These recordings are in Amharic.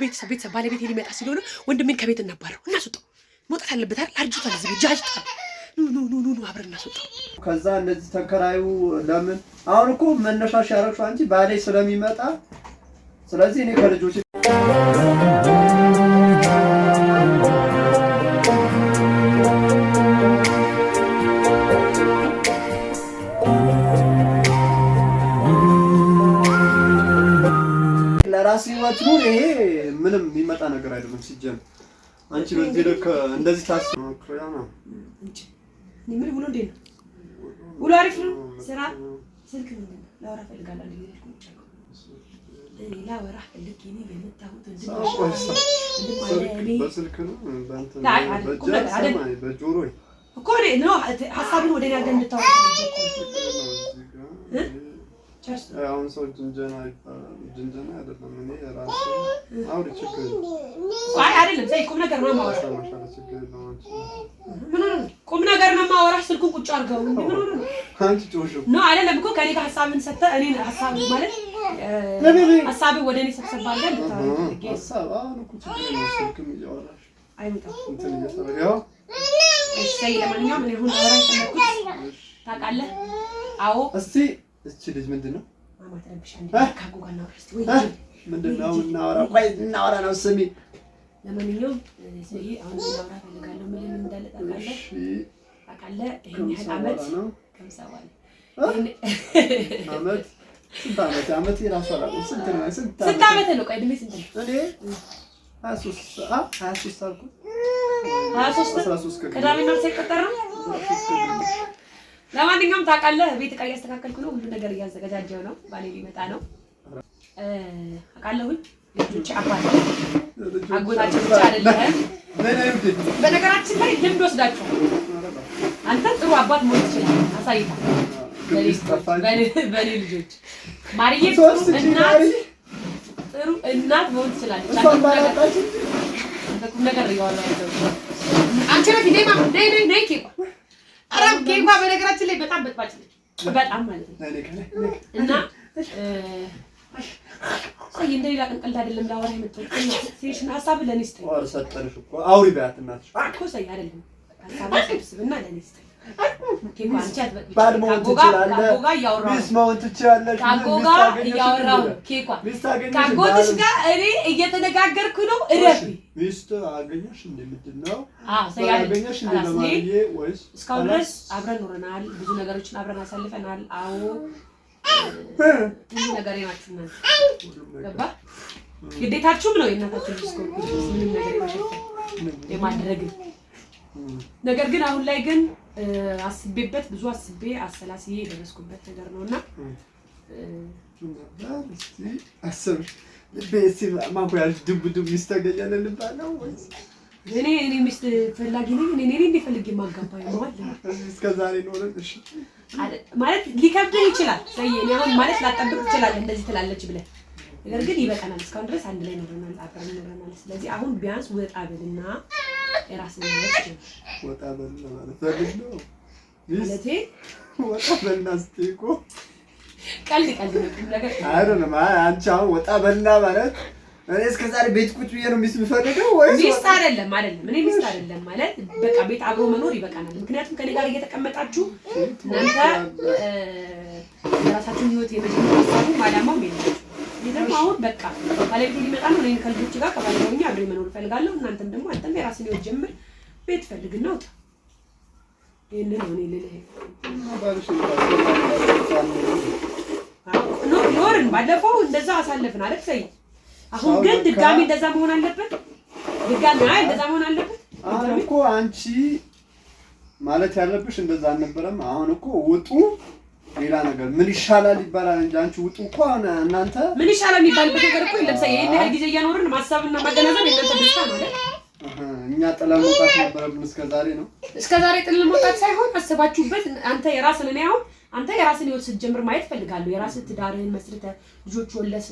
ቤተሰብ ባለቤት ሊመጣ ስለሆነ ወንድሜን ከቤት እናባረው እናስወጣው። መውጣት አለበት አይደል? አርጅቷል። እዚህ ቤት ጃጅቷል። ኑ አብረን እናስወጣው። ከዛ እንደዚህ ተከራዩ ለምን አሁን እኮ መነሻሽ ያረግሽው አንቺ ባሌ ስለሚመጣ ስለዚህ እኔ ከልጆች ለራስ ህይወት ነው። ይሄ ምንም የሚመጣ ነገር አይደለም ሲጀምር አንቺ በዚህ ልክ እንደዚህ ታስበው ነው እንጂ ምን ብሎ እንዴ ነው ውሎ አሪፍ ነው። ስራ ስልክ ምንድን ነው ላወራ ፈልጋለሁ እንዴ ላወራ ፈልጌ ነው የመጣሁት እንዴ በስልክ ነው በጆሮ እኮ ነው ሐሳብን ወደኛ ጋር እንድታወራ አሁን ሰው ጅንጀና አይደለም። እኔ ራሴ አውሪ ችግር አይደለም። ዘይ ቁም ነገር ነው ማወራ ቁም ነገር ነው ማወራ። ስልኩን ቁጭ አድርገው ምን ሆነ ነው አንቺ ጮሹ ነው አይደለም እኮ ከኔ ጋር ሐሳብን ሰጠ። እኔ ሐሳብ ማለት ሐሳብን ወደ እኔ ሰብሰብ አድርገን እንድታወራ ሐሳብ አሁን እኮ ችግር ነው። ስልክም እያወራሽ አይመጣም እንትን እየሰራው እሺ። ለማንኛውም እኔ ሁሉ አወራ ይፈልኩት ታውቃለህ? አዎ እስቲ እቺ ልጅ ምንድነው ማማ ተረብሻለች። ካጎጋ ነው እስቲ ወይ ምንድነው እናወራ ነው ስሚ። ለማንኛውም ስለዚህ አሁን እናወራ ፈልጋለሁ። ምን እንዳለ ታውቃለህ? ታውቃለህ? ይሄን ያህል አመት ከምሳዋል አመት አመት የራሱ አላውቅም። ስንት አመት ነው? ቆይ እድሜ ስንት ነው? እኔ 23 አልኩ 23 ቅዳሜ ነው ሳይቆጠር ነው። ለማንኛውም ታውቃለህ ቤት ዕቃ እያስተካከልኩ ነው። ሁሉ ነገር እያዘጋጃጀው ነው። ባሌ ሊመጣ ነው አውቃለሁኝ። ልጆች አባት አጎታቸው ብቻ አይደለም። በነገራችን ላይ ልምድ ወስዳችሁ አንተ ጥሩ አባት መሆን ትችላለህ። አሳይታ በኔ ልጆች ማርዬ ጥሩ እናት መሆን ትችላለች። አንተ ነገር እያወራሁ አንቺ ነይ ኬኳ አራም ኬኳ በነገራችን ላይ በጣም በጥባጭ ነች። በጣም ማለት ነው እና ሰይ እንደሌላ ቀንቀልድ አይደለም ላወራ የመጣሁት ሲሽን ሐሳብ ለኔ ስጠኝ። ወር ሰጠንሽ እኮ አውሪ ቢያት እናትሽ እኮ ሰይ አይደለም ሐሳብ ሰብስብና ለኔ ስጠኝ። ኬኳ አንቺ አትበጥብጭ። ካጎጋ እያወራሁ ቢስማውን ትችያለሽ። ካጎጋ እያወራሁ ኬኳ ካጎትሽ ጋር እኔ እየተነጋገርኩ ነው። እረፊ ሚስት አገኘሽ እንዴ? ምንድነው? ሰይ አገኘሽ እንዴ? ለማንዬ ወይስ እስካሁን ድረስ አብረን ኖረናል። ብዙ ነገሮችን አብረን አሳልፈናል። አዎ ሁሉ ነገር ያማችሁ ነው። ገባ ግዴታችሁም ነው የእናታችሁ ልጅ እስከሆንኩ ምንም ነገር የማድረግ ነገር ግን አሁን ላይ ግን አስቤበት ብዙ አስቤ አሰላስዬ የደረስኩበት ነገር ነውና አስብ ለቤሲ ማቆያል ድብ ይስተገኛል ልባለው ወይስ እኔ ሚስት ፈላጊ ነኝ። እኔ እንዲፈልግ ማጋባይ ነው ማለት እስከዛሬ ኖረን እሺ ማለት ሊከብድህ ይችላል። ሰየኔ አሁን ማለት ላጠብቅ ይችላል እንደዚህ ትላለች ብለህ ነገር ግን ይበቃናል። እስካሁን ድረስ አንድ ላይ ኖረናል፣ አብረን ኖረናል። ስለዚህ አሁን ቢያንስ ወጣ በልና የራስን ወጣ በል ማለት ነው ማለት ወጣ በልና ስቴኮ ቀልድ ነው ነገር አይደለም። አንቺ አሁን ወጣ በልና ማለት እኔ እስከዛሬ ቤት ቁጭ ብዬ ነው ሚስት የምፈልገው ወይስ ሚስት አይደለም እኔ ሚስት አይደለም ማለት በቃ ቤት አብሮ መኖር ይበቃናል። ምክንያቱም ከኔ ጋር እየተቀመጣችሁ እናንተ የራሳችሁን ህይወት የመጀመሪያ ሀሳቡ ማዳማው ነው። ደግሞ አሁን በቃ ባለቤቴ ሊመጣ ነው። እኔ ከልጆች ጋር ከባለቤቴ አብሬ መኖር እፈልጋለሁ። እናንተም ደግሞ አንተም የራስን ህይወት ጀምር፣ ቤት ፈልግና ውጣ። ይሄን ነው እኔ ልልህ ኖርን ባለፈው እንደዛ አሳለፍን አይደል? ሰይ አሁን ግን ድጋሚ እንደዛ መሆን አለበት። እንደዛ መሆን አለበት። አሁን እኮ አንቺ ማለት ያለብሽ እንደዛ አልነበረም። አሁን እኮ ውጡ ሌላ ነገር ምን ይሻላል ይባላል እንጂ አንቺ ውጡ እኮ እናንተ ምን ይሻላል የሚባልበት ነገር እኮ የለም። ሰይ ይሄን ያህል ጊዜ እያኖርን ማሳብና ማገናዘብ የእናንተ ብቻ ማለት እኛ ጥለን መውጣት ነበረብን እስከዛሬ ነው። እስከዛሬ ጥለን መውጣት ሳይሆን አስባችሁበት አንተ የራስን እኔ አሁን አንተ የራስን ህይወት ስትጀምር ማየት ፈልጋለሁ። የራስህ ትዳርህን መስርተህ ልጆች ወለስ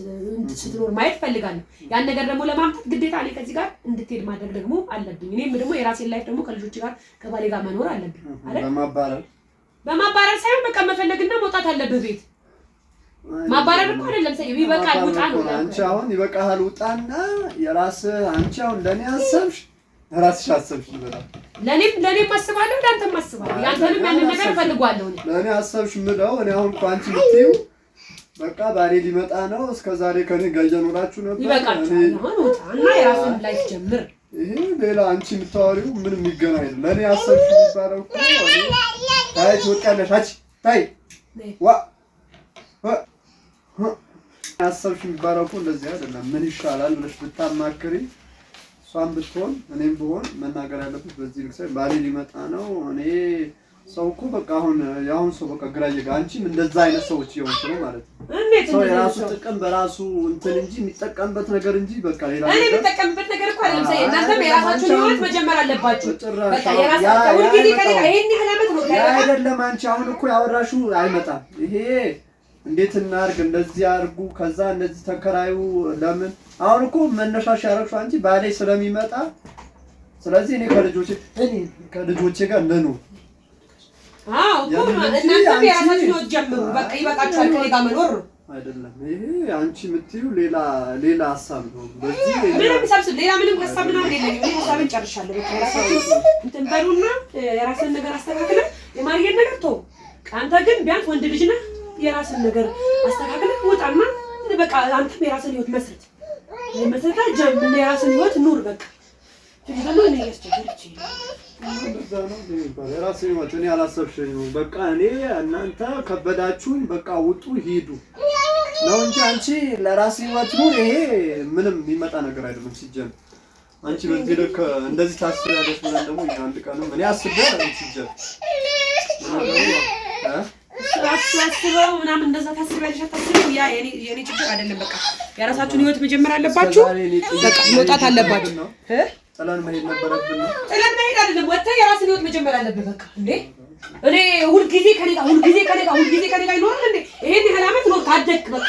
ስትኖር ማየት ፈልጋለሁ። ያን ነገር ደግሞ ለማምጣት ግዴታ እኔ ከዚህ ጋር እንድትሄድ ማድረግ ደግሞ አለብኝ። እኔም ደግሞ የራሴን ላይፍ ደግሞ ከልጆች ጋር ከባሌ ጋር መኖር አለብኝ አይደል? በማባረር ሳይሆን በቃ መፈለግና መውጣት አለብህ ቤት ማባረር እኮ አይደለም ሰው ይበቃል ውጣ ነው አንቺ አሁን ይበቃሃል ውጣና የራስህ አንቺ አሁን ለኔ አሰብሽ ራስሽ አሰብሽ ይበላል ለኔም አስባለሁ ለአንተም አስባለሁ ያንተንም ያንን ነገር ፈልጓለሁ ለኔ አሰብሽ ምለው እኔ አሁን እኮ አንቺ ልትይው በቃ ባሌ ሊመጣ ነው እስከዛሬ ከኔ ጋር እየኖራችሁ ነበር ይበቃል አሁን ውጣና የራስህን ላይፍ ጀምር ይሄ ሌላ አንቺ የምታወሪው ምንም ይገናኝ ለኔ አሰብሽ ይባላል እኮ ታይ ትወጣለሽ አቺ ታይ ዋ አሰብሽ የሚባለው እኮ እንደዚህ አይደለም ምን ይሻላል ብለሽ ብታማክሪ እሷም ብትሆን እኔም ብሆን መናገር ያለብሽ በዚህ ልክ ሳይሆን ባሌ ሊመጣ ነው እኔ ሰው እኮ በቃ አሁን ያሁን ሰው በቃ ግራ እየጋ አንቺም እንደዛ አይነት ሰዎች ይሆንሽ ነው ማለት ነው ሰው የራሱ ጥቅም በራሱ እንትን እንጂ የሚጠቀምበት ነገር እንጂ በቃ ሌላ እኔ የሚጠቀምበት ነገር እኮ አይደለም ሰው እናንተም የራሳችሁን ህይወት መጀመር አለባችሁ በቃ የራሳችሁ ሁልጊዜ ከኔ ይሄን ያህል አመት ነው አይደለም አንቺ አሁን እኮ ያወራሽው አይመጣም ይሄ እንዴት እናርግ እንደዚህ አርጉ ከዛ እንደዚህ ተከራዩ ለምን አሁን እኮ መነሻሽ ያረግሽው አንቺ ባሌ ስለሚመጣ ስለዚህ እኔ ከልጆቼ ጋር እንደኑ እኮ እናንተ የራሳችሁን ህይወት ጀምሩ በቃ ይበቃችኋል ከኔ ጋር መኖር ነው አይደለም ይሄ አንቺ የምትይው ሌላ ሀሳብ ነው በዚህ ምንም ሰብስብ ሌላ ምንም ሀሳብ ምናምን የለኝም እኔ ሀሳብን ጨርሻለሁ በቃ የራሳችሁ እንትን በሉና የራስን ነገር አስተካክለ የማርየን ነገር ተው አንተ ግን ቢያንስ ወንድ ልጅ ነህ የራስን ነገር አስተካክለህ ወጣና በቃ አንተም የራስን ህይወት መስረት ጀምር የራስን ህይወት ኑር በቃ ደግሞ እኔ ያስቸገርች እንደዛ ነው የራስን ህይወት እኔ አላሰብሽኝም በቃ እኔ እናንተ ከበዳችሁኝ በቃ ውጡ ሂዱ ነው እንጂ አንቺ ለራስህ ህይወት ኑር ይሄ ምንም የሚመጣ ነገር አይደለም ሲጀምር አንቺ በዚህ ልክ እንደዚህ ታስቢያለሽ ማለት ደግሞ አንድ ቀን እኔ አስቤያለሁ ሲጀምር አስበው ምናምን እንደዛ ታስቢያለሽ አታስቢው ያ የኔ ችግር አይደለም በቃ የራሳችሁን ህይወት መጀመር አለባችሁ በቃ መውጣት አለባችሁ ጥለን መሄድ ነበረብን ጥለን መሄድ አይደለም ወጥተህ የራስህን ህይወት መጀመር አለብህ በቃ እንዴ እኔ ሁልጊዜ ከኔ ጋር ይኖራል እንዴ ይሄን ያህል አመት ነው ታደክ በቃ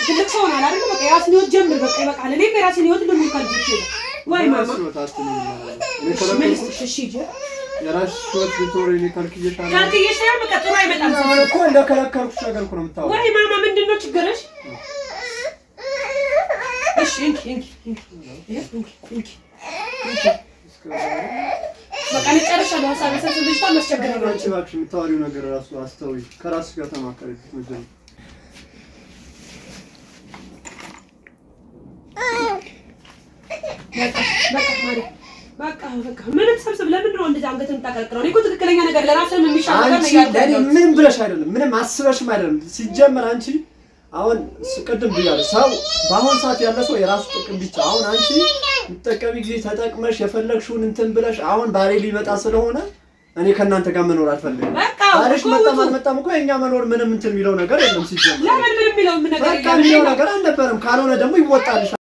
ትልቅ ሰው ነው አይደል በቃ የራስህን ህይወት ጀምር በቃ ይበቃል እኔም የራስህን ህይወት ልኑር ካልኩሽ ወይ ማማ እሺ የራስሽ ህይወት ልትኖሪ ካልክየሻለሁ በቃ ጥሩ አይመጣም እኮ እንደከለከልኩሽ ነገር እኮ ነው የምታወራው ወይ ማማ ምንድነው ችግርሽ እሺ እንኪ በቃ ልጨርሻለሁ ሀሳቤን ሰብስብ ልጅቷ መስቸገር ነው አንቺ እባክሽ የምታወሪው ነገር ራሱ አስተውይ ከራስሽ ጋር ተማከሪ መጀመሪያ በቃ ማሪ በቃ ምንም ሰብስብ ለምንድን ነው እንደዚህ አንገትን ታቀርቅረው እኔ እኮ ትክክለኛ ነገር ለራስህም የሚሻል ነገር ነው ያለው አንቺ ምንም ብለሽ አይደለም ምንም አስበሽም አይደለም ሲጀመር አንቺ አሁን ቅድም ብያለሁ ሰው በአሁን ሰዓት ያለ ሰው የራሱ ጥቅም ብቻ አሁን አንቺ ተጠቀሚ ጊዜ ተጠቅመሽ የፈለግሽውን እንትን ብለሽ አሁን ባሌ ሊመጣ ስለሆነ እኔ ከእናንተ ጋር መኖር አልፈልግም ባልሽ መጣም አልመጣም እኮ የኛ መኖር ምንም እንትን የሚለው ነገር የለም ሲጀምር ለምን ምንም የሚለው ነገር አልነበረም ካልሆነ ደግሞ ይወጣልሽ